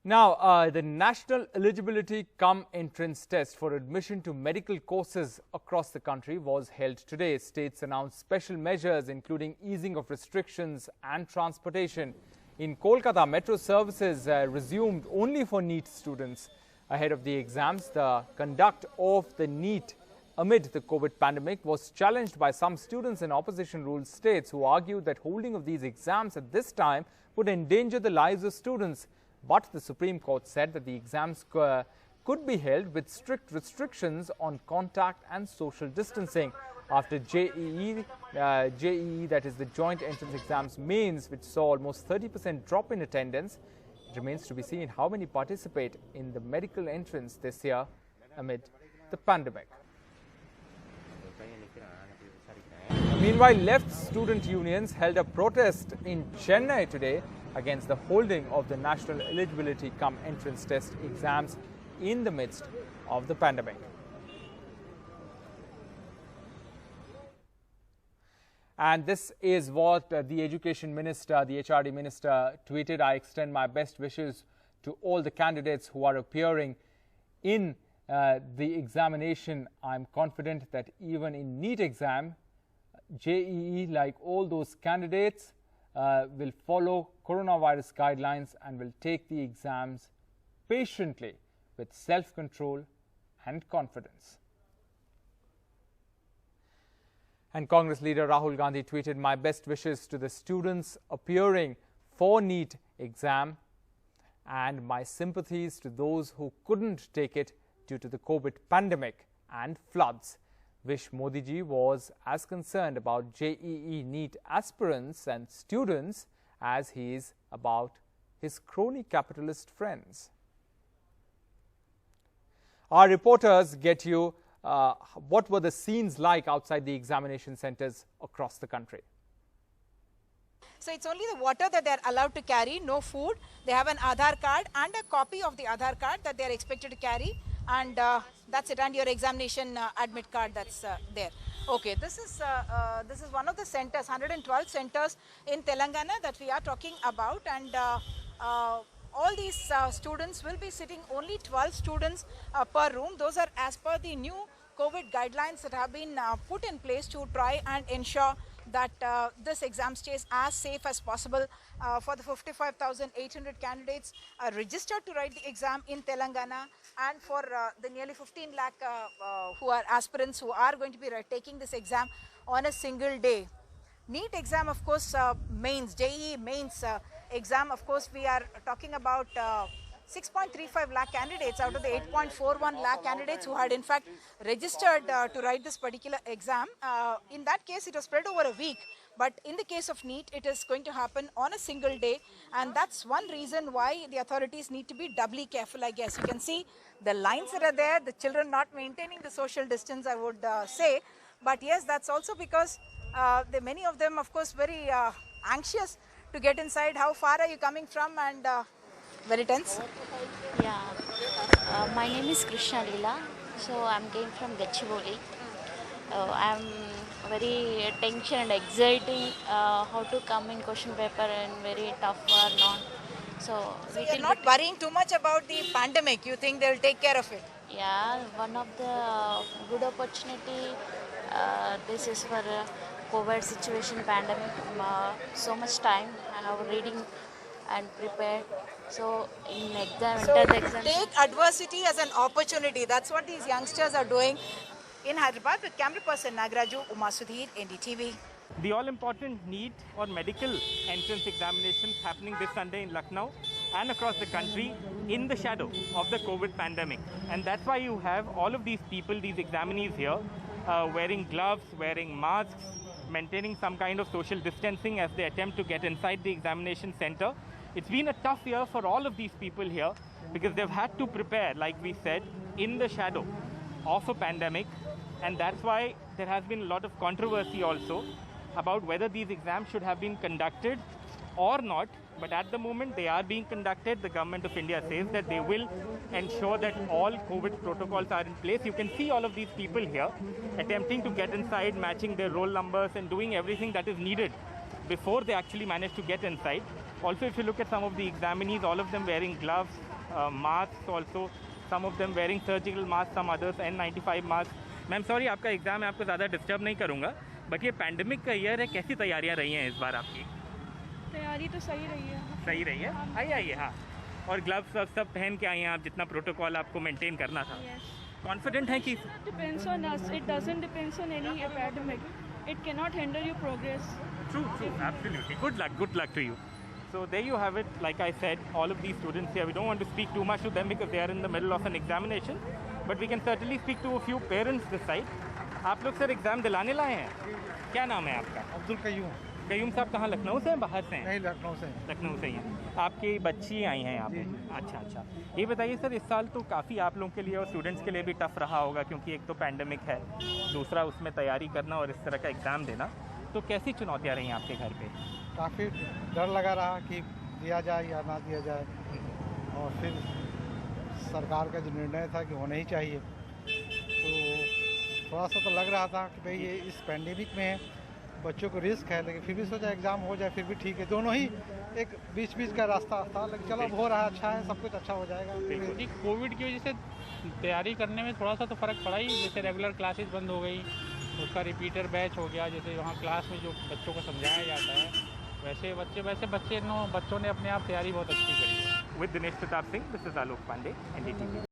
Now, the National Eligibility Cum Entrance Test for admission to medical courses across the country was held today. States announced special measures including easing of restrictions and transportation. In Kolkata, metro services resumed only for NEET students. Ahead of the exams, the conduct of the NEET amid the COVID pandemic was challenged by some students in opposition-ruled states who argued that holding of these exams at this time would endanger the lives of students. But the Supreme Court said that the exams could be held with strict restrictions on contact and social distancing. After JEE, that is the Joint Entrance Exams Mains, which saw almost 30% drop in attendance, it remains to be seen how many participate in the medical entrance this year amid the pandemic. Meanwhile, left student unions held a protest in Chennai today against the holding of the National Eligibility Cum Entrance Test exams in the midst of the pandemic. And this is what the Education Minister, the HRD Minister, tweeted. I extend my best wishes to all the candidates who are appearing in the examination. I'm confident that even in NEET exam, JEE, like all those candidates, will follow coronavirus guidelines and will take the exams patiently with self-control and confidence. And Congress leader Rahul Gandhi tweeted, my best wishes to the students appearing for NEET exam and my sympathies to those who couldn't take it due to the COVID pandemic and floods. Wish Modi ji was as concerned about JEE NEET aspirants and students as he is about his crony capitalist friends. Our reporters get you what were the scenes like outside the examination centers across the country. So it's only the water that they are allowed to carry, no food. They have an Aadhaar card and a copy of the Aadhaar card that they are expected to carry. And that's it, and your examination admit card that's there. Okay, this is one of the centers, 112 centers in Telangana that we are talking about, and all these students will be sitting only 12 students per room. Those are as per the new COVID guidelines that have been put in place to try and ensure that this exam stays as safe as possible for the 55,800 candidates registered to write the exam in Telangana, and for the nearly 15 lakh who are aspirants who are going to be taking this exam on a single day. NEET exam, of course, mains, JEE mains exam, of course, we are talking about 6.35 lakh candidates out of the 8.41 lakh candidates who had in fact registered to write this particular exam. In that case, it was spread over a week. But in the case of NEET, it is going to happen on a single day. And that's one reason why the authorities need to be doubly careful, I guess. You can see the lines that are there, the children not maintaining the social distance, I would say. But yes, that's also because many of them, of course, very anxious to get inside. How far are you coming from? And very tense? Yeah, my name is Krishna Leela, so I'm came from Gachibowli. I'm very tension and exciting how to come in question paper and very tough or not. So you're not worrying too much about the pandemic, you think they'll take care of it? Yeah, one of the good opportunity, this is for COVID situation, pandemic, so much time I have reading and prepared. So in exam, so take adversity as an opportunity. That's what these youngsters are doing. In Hyderabad with camera person Nagraju, Uma Sudhir, NDTV. The all-important NEET or medical entrance examinations happening this Sunday in Lucknow and across the country in the shadow of the COVID pandemic. And that's why you have all of these people, these examinees here, wearing gloves, wearing masks, maintaining some kind of social distancing as they attempt to get inside the examination center. It's been a tough year for all of these people here because they've had to prepare, like we said, in the shadow of a pandemic. And that's why there has been a lot of controversy also about whether these exams should have been conducted or not. But at the moment they are being conducted. The government of India says that they will ensure that all COVID protocols are in place. You can see all of these people here attempting to get inside, matching their roll numbers and doing everything that is needed before they actually manage to get inside. Also, if you look at some of the examinees, all of them wearing gloves, masks also, some of them wearing surgical masks, some others N95 masks. Ma'am sorry, आपका exam है, आपको ज़्यादा disturb नहीं करूँगा, but ये pandemic का year है, कैसी तैयारियाँ रही हैं इस बार आपकी? तैयारी तो सही रही है। सही रही है, आइए हाँ। और ग्लव्स सब पहन के आए हैं आप, जितना प्रोटोकॉल आपको मेंटेन करना था। कॉन्फिडेंट है कि depends on us, it doesn't depends on any academic, it can not hinder your progress. True, absolutely. Good luck to you. So there you have it. Like I said, all of these students here, we don't want to speak too much to them because they are in the middle of an examination, but we can certainly speak to a few parents this side. आप लोग sir exam दिलाने लाए हैं? क्या नाम है आपका? अब्दुल कयूम। कयूम साहब कहाँ, लखनऊ से हैं, बाहर से हैं? नहीं, लखनऊ से। लखनऊ से ही हैं। आपकी बच्ची आई हैं यहाँ पे? अच्छा। ये बताइए सर, इस साल तो काफ़ी आप लोगों के लिए और स्टूडेंट्स के लिए भी टफ रहा होगा, क्योंकि एक तो पैंडमिक है, दूसरा उसमें तैयारी करना और इस तरह का एग्ज़ाम देना, तो कैसी चुनौतियाँ रही आपके घर पे? काफ़ी डर लगा रहा कि दिया जाए या ना दिया जाए, और फिर सरकार का जो निर्णय था कि होना ही चाहिए, तो थोड़ा सा तो लग रहा था कि भाई ये इस पैंडेमिक में बच्चों को रिस्क है, लेकिन फिर भी सोचा एग्ज़ाम हो जाए फिर भी ठीक है। दोनों ही एक बीच का रास्ता था, लेकिन चलो अब हो रहा है, अच्छा है, सब कुछ अच्छा हो जाएगा। कोविड की वजह से तैयारी करने में थोड़ा सा तो फ़र्क पड़ा ही, जैसे रेगुलर क्लासेस बंद हो गई, उसका रिपीटर बैच हो गया, जैसे वहाँ क्लास में जो बच्चों को समझाया जाता है वैसे बच्चों ने अपने आप तैयारी बहुत अच्छी करी है। With Dinesh Pratap Singh, this is Alok Pandey, NDTV.